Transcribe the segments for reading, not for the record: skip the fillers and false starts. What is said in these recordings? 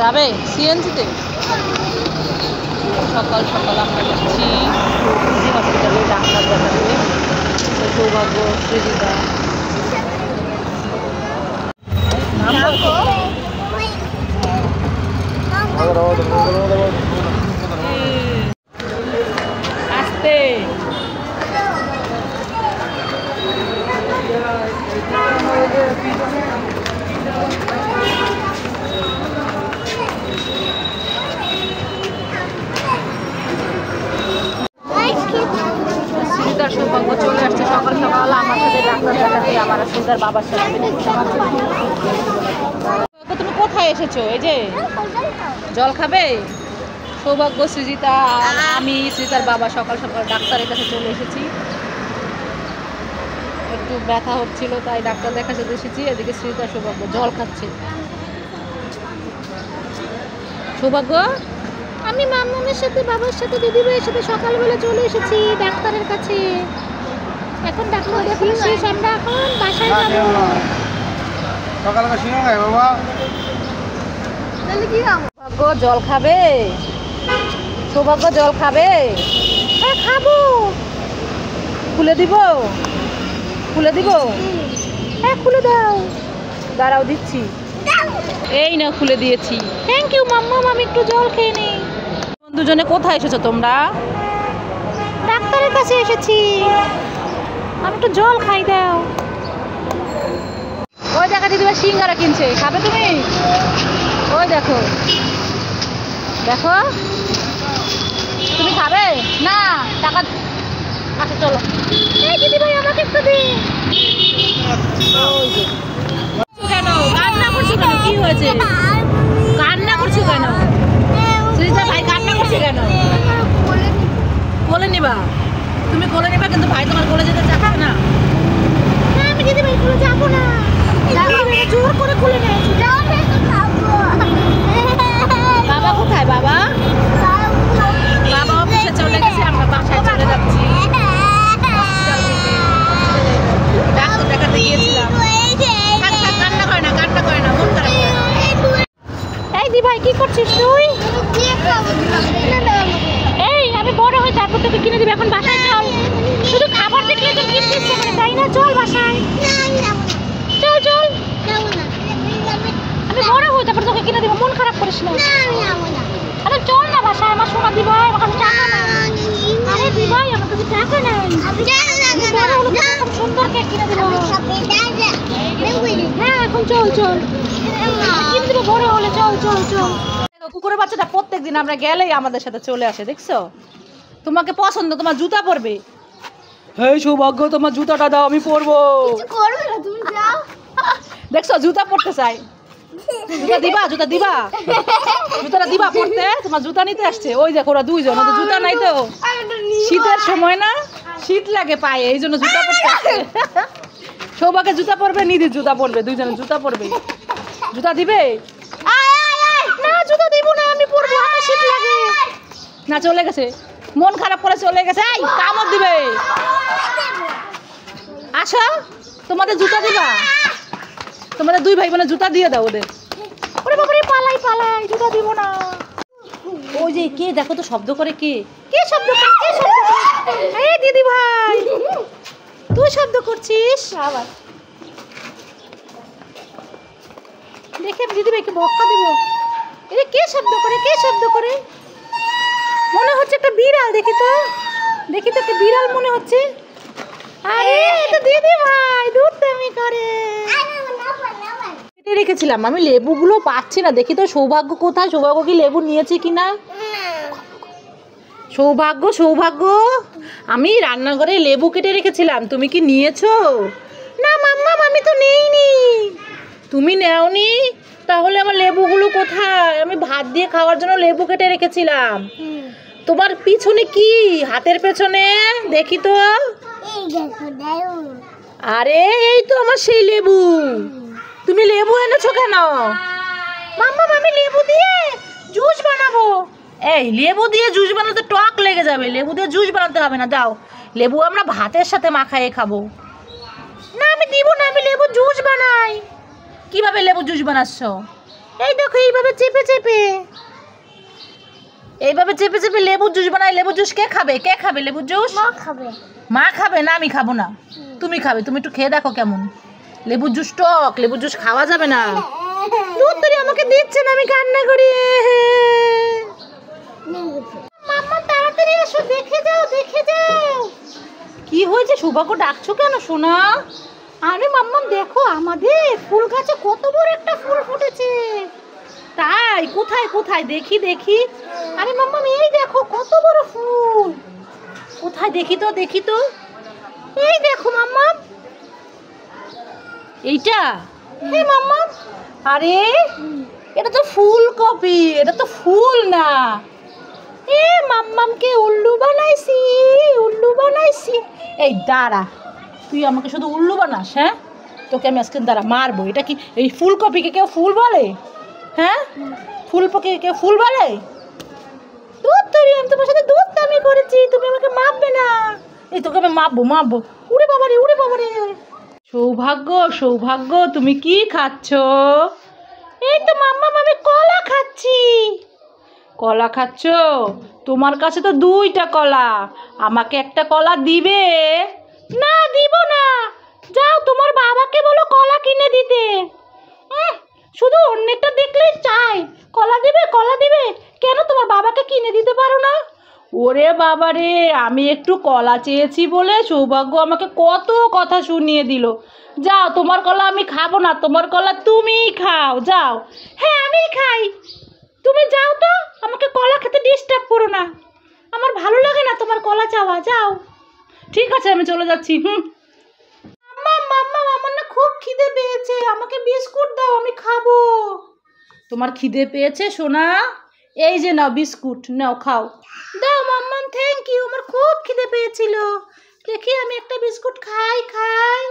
যাবে সিএনজিতে? সকাল সকাল আমরা যাচ্ছি হসপিটালে ডাক্তার দেখাতে। সৌভাগ্য, সৃজিতা। আসতে সৃজিতার সৌভাগ্য চলে আসছে সকাল সকাল আমার সাথে ডাক্তার দেখাতে, আমার সৃজিতার বাবার সাথে। তুমি কোথায় এসেছো? এই যে জল খাবে? সৌভাগ্য, সৃজিতা, আমি, সৃজিতার বাবা সকাল সকাল ডাক্তারের কাছে চলে এসেছি। একটু ব্যথা হচ্ছিল তাই ডাক্তার দেখাতে এসেছি। এদিকে সৃজিতা সৌভাগ্য জল খাচ্ছে। সৌভাগ্য, আমি মাম্মামের সাথে বাবার সাথে দিদিভাইয়ের সাথে সকালবেলা চলে এসেছি ডাক্তারের কাছে। এখন ডাক্তার দেখানো শেষ, আমরা এখন বাসায় যাবো। সকালে শুনো না বাবা, তাহলে কি খাবো? সৌভাগ্য জল খাবে? সৌভাগ্য জল খাবে? হ্যাঁ খাবো। খুলে দিব? খুলে দিব? হ্যাঁ খুলে দাও। দাঁড়াও দিচ্ছি। এই না খুলে দিয়েছি। থ্যাংক ইউ মাম্মাম, আমি একটু জল খেয়ে নিই। দুজনে কোথায় এসেছো তোমরা? ডাক্তারের কাছে এসেছি। আমি একটু জল খাই দাও। ওই দেখা দিদিভাই সিঙ্গারা কিনছে, খাবে তুমি? ওই দেখো দেখো, তুমি খাবে না? টাকা। আচ্ছা চলো। এই দিদিভাই আমাকে একটু দিন। কেন কান্না করছো কেন? কি হয়েছে? কান্না করছো কেন? সৃজিতা ভাই কান্না করছে কেন? কোলে নিবা? তুমি কোলে নিবা, কিন্তু ভাই তোমার কোলে যেতে চাচ্ছে না। আমি দিদিভাই কোলে যাবো না। জোর করে কোলে নেয়। বাবা কোথায়? বাবা বাবা অফিসে চলে গেছে, আমরা বাসায় চলে যাচ্ছি। ডাক্তার দেখাতে গিয়েছিলাম। কান্না করে না, কান্না করে না, মন খারাপ করে না। এই দি ভাই কি করছিস তুই? এই আমি বড় হয়ে তারপর তোকে কিনে দিবি, এখন বাসায় চল। শুধু খাবার দেখলে তো কিনতে ইচ্ছে করে, তাই না? চল বাসায়, চল চল। আমি বড় হই তারপর তোকে কিনে দিব, মন খারাপ করিস না। আরে চল না বাসায়, আমার সোনা দি ভাই, আমার কাছে টাকা নাই। আরে দি ভাই আমার কাছে টাকা নাই। বড় হলে তোকে সুন্দর কেক কিনে দিব। হ্যাঁ এখন চল চল, কিনে দিব বড় হলে। চল চল চল। কুকুরের বাচ্চাটা প্রত্যেকদিন আমরা গেলেই আমাদের সাথে চলে আসে, দেখছো? তোমাকে পছন্দ, তোমার জুতা পরবে। এই সৌভাগ্য তোমার জুতাটা দাও, আমি পরবো। দেখছো জুতা পরতে চাই। জুতা দিবা? জুতা দিবা? জুতাটা দিবা পরতে? তোমার জুতা নিতে আসছে। ওই দেখো ওরা দুইজন, ওদের জুতা নাই তো। শীতের সময় না, শীত লাগে পায়ে, এই জন্য জুতা পরতে আসছে। সৌভাগ্যের জুতা পরবে, নিধির জুতা পরবে, দুইজনের জুতা পরবে। জুতা দিবে? না জুতা দিব না, আমি পরবো, আমার শীত লাগে না। চলে গেছে, মন খারাপ করে চলে গেছে। এই কামড় দিবে। আসো, তোমাদের জুতা দিবা? তোমাদের দুই ভাই বোনে জুতা দিয়ে দাও ওদের। ওরে বাবারে পালাই পালাই, জুতা দিব না। ওই যে কে দেখো তো শব্দ করে, কে কে শব্দ করে? কে শব্দ করে? এই দিদি ভাই তুই শব্দ করছিস আবার। দেখে দিদি ভাইকে বকা দেব। এই কে শব্দ করে? কে শব্দ করে? মনে হচ্ছে একটা বিড়াল। দেখি তো, দেখি তো একটা বিড়াল মনে হচ্ছে। আরে এটা দিদি ভাই দুধটামি করে। কেটে রেখেছিলাম আমি, লেবুগুলো পাচ্ছি না। দেখি তো সৌভাগ্য কোথায়, সৌভাগ্য কি লেবু নিয়েছে কিনা। সৌভাগ্য সৌভাগ্য, আমি রান্নাঘরে লেবু কেটে রেখেছিলাম, তুমি কি নিয়েছো? না মাম্মাম আমি তো নেইনি। তুমি নেওনি? তাহলে আমার লেবুগুলো কোথায়? আমি ভাত দিয়ে খাওয়ার জন্য লেবু কেটে রেখেছিলাম। তোমার পিছনে কি? হাতের পেছনে দেখি তো। আরে এই তো আমার সেই লেবু। তুমি লেবু এনেছো কেন? মাম্মাম আমি লেবু দিয়ে জুস বানাবো। এই লেবু দিয়ে জুস বানাতে টক লেগে যাবে, লেবু দিয়ে জুস বানাতে হবে না। দাও লেবু আমরা ভাতের সাথে মাখায়ে খাবো। না আমি দিব না, আমি লেবু জুস বানাই। কিভাবে লেবু জুস বানাচ্ছ? এই দেখো এইভাবে চেপে চেপে লেবুর জুস বানাই। লেবুর জুস কে খাবে? কে খাবে লেবুর জুস? মা খাবে না, আমি খাবো না। তুমি খাবে। তুমি একটু খেয়ে দেখো কেমন। লেবুর জুস টক, লেবুর জুস খাওয়া যাবে না। দুধ তৈরি আমাকে দিচ্ছে না, আমি কান্না করি। মাম্মা তাড়াতাড়ি এসো, দেখে যাও দেখে যাও। কি হয়েছে? সৌভাগ্য ডাকছো কেন সোনা? আরে মাম্মাম দেখো আমাদের ফুল গাছে কত বড় একটা ফুল ফুটেছে। তাই? কোথায় কোথায় দেখি দেখি। আরে মাম্মাম এই দেখো কত বড় ফুল। কোথায় দেখি তো দেখি তো। এই দেখো মাম্মাম, এইটা? হ্যাঁ মাম্মাম। আরে এটা তো ফুলকপি, এটা তো ফুল না। এ মাম্মামকে উল্লু বানাইছি, উল্লু বানাইছি। এই দাঁড়া, তুই আমাকে শুধু উল্লু বানাস? হ্যাঁ, তোকে আমি আজকে দাঁড়া মারবো। এটা কি এই ফুলকপিকে কেউ ফুল বলে? হ্যাঁ, ফুলকপিকে কেউ ফুল বলে? দুধ তৈরি, আমি তোমার সাথে দুধ দামি করেছি, তুমি আমাকে মাপবে না। এই তোকে আমি মাপবো মাপবো। উড়ে বাবারে উড়ে বাবারে। সৌভাগ্য সৌভাগ্য, তুমি কি খাচ্ছ? এই তো মাম্মাম আমি কলা খাচ্ছি। কলা খাচ্ছ? তোমার কাছে তো 2টা কলা, আমাকে একটা কলা দিবে? না দিব না। যাও তোমার বাবাকে বলো কলা কিনে দিতে। শুধু অন্যটা দেখলেই চাই কলা দিবে কলা দিবে। কেন তোমার বাবাকে কিনে দিতে পারো না? ওরে বাবা রে, আমি একটু কলা চেয়েছি বলে সৌভাগ্য আমাকে কত কথা শুনিয়ে দিল। যাও, তোমার কলা আমি খাবো না, তোমার কলা তুমিই খাও, যাও। হ্যাঁ আমি খাই, তুমি যাও তো, আমাকে কলা খেতে ডিস্টার্ব করো না। আমার ভালো লাগে না তোমার কলা চাওয়া, যাও। ঠিক আছে আমি চলে যাচ্ছি। মাম্মা মাম্মা, আমার না খুব খিদে পেয়েছে, আমাকে বিস্কুট দাও, আমি খাবো। তোমার খিদে পেয়েছে সোনা? এই যে নাও বিস্কুট, নাও খাও। দাও মাম্মাম, থ্যাংক ইউ। আমার খুব খিদে পেয়েছিল, দেখি আমি একটা বিস্কুট খাই খাই।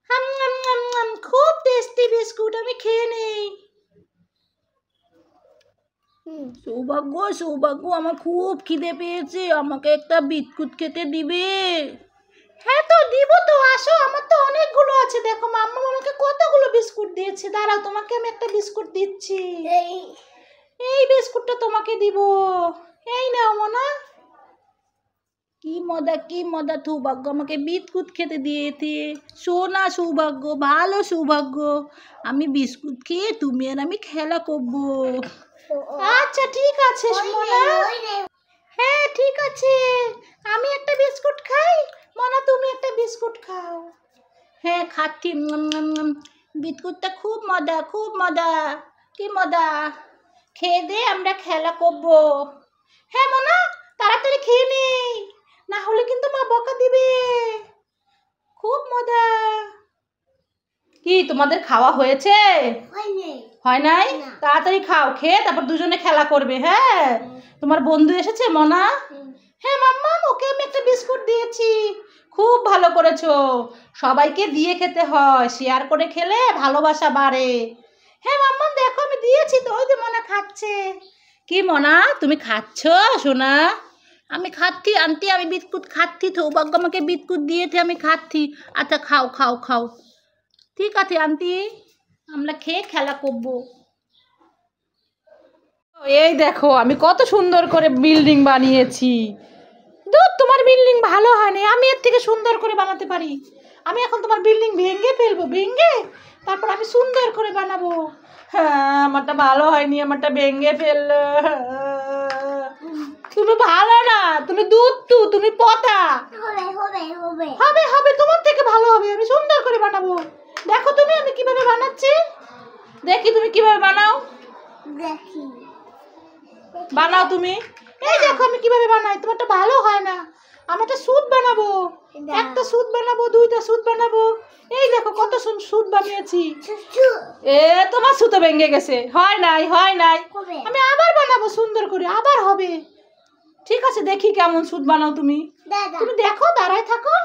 হাম হাম হাম হাম, খুব টেস্টি বিস্কুট, আমি খেয়ে নেই। সৌভাগ্য সৌভাগ্য, আমার খুব খিদে পেয়েছে, আমাকে একটা বিস্কুট খেতে দিবে? হ্যাঁ তো দিব তো, আসো, আমার তো অনেকগুলো আছে। দেখো মাম্মা আমাকে কতগুলো বিস্কুট দিয়েছে। দাঁড়াও, তোমাকে আমি একটা বিস্কুট দিচ্ছি। এই বিস্কুটটা তোমাকে দিব, এই নাও মনা। কি মজা কি মজা, সৌভাগ্য আমাকে বিস্কুট খেতে দিয়েছে। সোনা সৌভাগ্য, ভালো সৌভাগ্য, আমি বিস্কুট খেয়ে তুমি আর আমি খেলা করবো। আচ্ছা ঠিক আছে সোনা। হ্যাঁ ঠিক আছে, আমি একটা বিস্কুট খাই, মনা তুমি একটা বিস্কুট খাও। হ্যাঁ খাচ্ছি। বিস্কুটটা খুব মজা খুব মজা। কি মজা, খেয়ে দে, আমরা খেলা করবো। হ্যাঁ মনা, তাড়াতাড়ি খেয়ে নেই, না হলে কিন্তু মা বকা দিবে। খুব মজা। কি তোমাদের খাওয়া হয়েছে? হয় নাই? তাড়াতাড়ি খাও, খেয়ে তারপর দুজনে খেলা করবে। হ্যাঁ, তোমার বন্ধু এসেছে মনা? হ্যাঁ মাম্মা, ওকে আমি একটা বিস্কুট দিয়েছি। খুব ভালো করেছো, সবাইকে দিয়ে খেতে হয়, শেয়ার করে খেলে ভালোবাসা বাড়ে। হ্যাঁ মাম্মা দেখো আমি দিয়েছি তো, ওই যে মনা খাচ্ছে। কি মনা, তুমি খাচ্ছ সোনা? আমি খাচ্ছি আন্টি, আমি বিস্কুট খাচ্ছি, সৌভাগ্য আমাকে বিস্কুট দিয়েছে, আমি খাচ্ছি। আচ্ছা খাও খাও খাও। ঠিক আছে আন্টি, আমরা খেয়ে খেলা করবো। এই দেখো আমি কত সুন্দর করে বিল্ডিং বানিয়েছি। দূর, তোমার বিল্ডিং ভালো হয়নি, আমি এর থেকে সুন্দর করে বানাতে পারি। আমি এখন তোমার বিল্ডিং ভেঙে ফেলবো, ভেঙে তারপর আমি সুন্দর করে বানাবো। হ্যাঁ, আমারটা ভালো হয়নি, আমারটা ভেঙে ফেললো। তুমি ভালো না, তুমি দুধ, তুমি পচা। হবে হবে, তোমার থেকে ভালো হবে, আমি সুন্দর করে বানাবো। দেখো তুমি আমি কিভাবে বানাচ্ছি, দেখি তুমি কিভাবে বানাও। বানাও তুমি। এই দেখো আমি কিভাবে বানাই, তোমারটা ভালো হয় না, আমারটা সুদ বানাবো। একটা সুদ বানাবো, 2টা সুদ বানাবো। এই দেখো কত সুদ বানিয়েছি। এ তোমার সুতো ভেঙে গেছে, হয় নাই হয় নাই। আমি আবার বানাবো সুন্দর করে, আবার হবে। ঠিক আছে, দেখি কেমন সুদ বানাও তুমি। তুমি দেখো, দাঁড়ায় থাকো,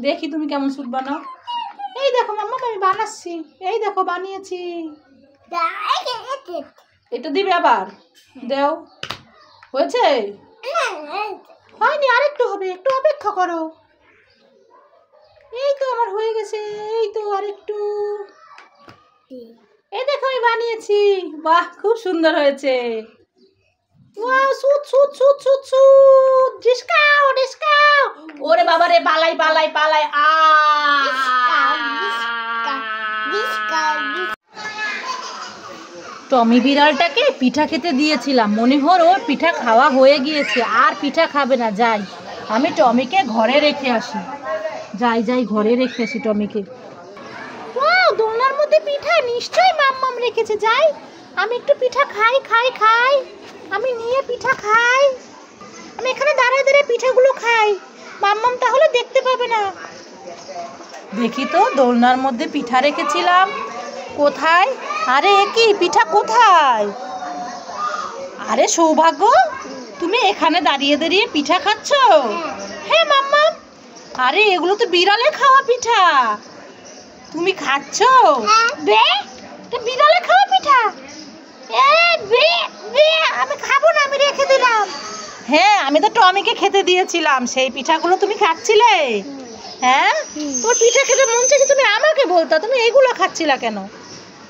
দেখি তুমি কেমন সুদ বানাও। এই দেখো মাম্মা আমি বানাচ্ছি, এই দেখো বানিয়েছি। এটা দিবে আবার, দাও। হয়েছে? হয়নি, আরেকটু হবে, একটু অপেক্ষা করো। এই তো আমার হয়ে গেছে, এই তো আরেকটু। এই দেখো আমি বানিয়েছি। বাহ, খুব সুন্দর হয়েছে। ওয়াও, সুত সুত সুত সুত সুত, ডিসকাও ডিসকাও। ওরে বাবা রে, পালাই পালাই পালাই। টমি বিড়ালটাকে পিঠা খেতে দিয়েছিলাম, মনে হল ওর পিঠা খাওয়া হয়ে গিয়েছে, আর পিঠা খাবে না। যাই, আমি টমিকে ঘরে রেখে আসি। যাই যাই, ঘরে রেখে আসি টমিকে। ওয়াও, দোলনার মধ্যে পিঠা, নিশ্চয়ই মাম্মাম রেখেছে। যাই, আমি একটু পিঠা খাই খাই খাই। আমি নিয়ে পিঠা খাই। আমি এখানে দাঁড়ায় দাঁড়ায় পিঠাগুলো খাই, মাম্মাম তাহলে দেখতে পাবে না। দেখি তো, দোলনার মধ্যে পিঠা রেখেছিলাম কোথায়? আরে কি পিঠা কোথায়? আরে সৌভাগ্য, তুমি এখানে দাঁড়িয়ে দাঁড়িয়ে পিঠা খাচ্ছ? হ্যাঁ মাম্মাম। আরে এগুলো তো বিড়ালে খাওয়া পিঠা, তুমি খাচ্ছ? বে, এটা বিড়ালে খাওয়া পিঠা। আমি খাবো না, আমি রেখে দিলাম। হ্যাঁ, আমি তো টমিকে খেতে দিয়েছিলাম, সেই পিঠাগুলো তুমি খাচ্ছিলে। হ্যাঁ, তোর পিঠা খেতে মন চাইছে, তুমি আমাকে বলতা, তুমি এইগুলো খাচ্ছিলা কেন?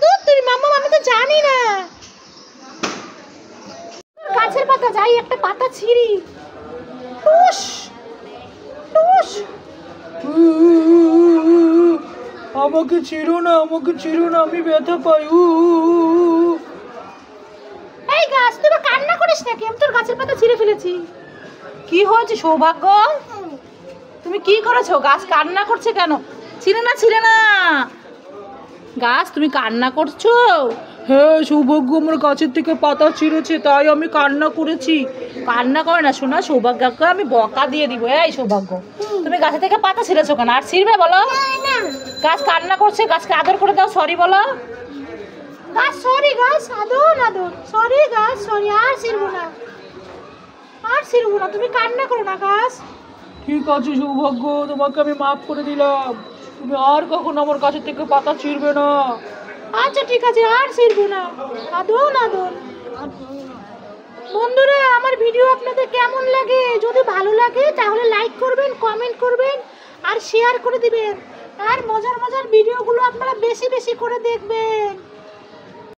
দূর তুই মাম্মা, আমি তো জানি না। গাছের পাতা, যাই একটা পাতা ছিঁড়ি। টুস টুস। আমাকে ছিড়ো না, আমাকে ছিড়ো না, আমি ব্যথা পাই। এই গাছ, তুই কান্না করিস নাকি? আমি তোর গাছের পাতা ছিঁড়ে ফেলেছি। কি হয়েছে সৌভাগ্য? তুমি কি করেছো? গাছ কান্না করছে কেন? ছিঁড়ে না ছিঁড়ে না। গাছ, তুমি কান্না করছো? হ্যাঁ সৌভাগ্য আমার গাছের থেকে পাতা ছিঁড়েছে, তাই আমি কান্না করেছি। কান্না করে না শোনা, সৌভাগ্যকে আমি বকা দিয়ে দিব। এই সৌভাগ্য, তুমি গাছের থেকে পাতা ছিঁড়েছো কেন? আর ছিঁড়বে বলো? গাছ কান্না করছে, গাছকে আদর করে দাও, সরি বলো। গাছ সরি, গাছ আদর আদর, সরি গাছ সরি, আর ছিঁড়বো না, আর ছিঁড়বো না, তুমি কান্না করো না গাছ। ঠিক আছে সৌভাগ্য, তোমাকে আমি মাফ করে দিলাম, তুমি আর কখনো আমার গাছের থেকে পাতা ছিঁড়বে না। আচ্ছা ঠিক আছে, আর ছিঁড়বো না, আদর আদর। বন্ধুরা, আমার ভিডিও আপনাদের কেমন লাগে? যদি ভালো লাগে তাহলে লাইক করবেন, কমেন্ট করবেন আর শেয়ার করে দিবেন। আর মজার মজার ভিডিওগুলো আপনারা বেশি বেশি করে দেখবেন।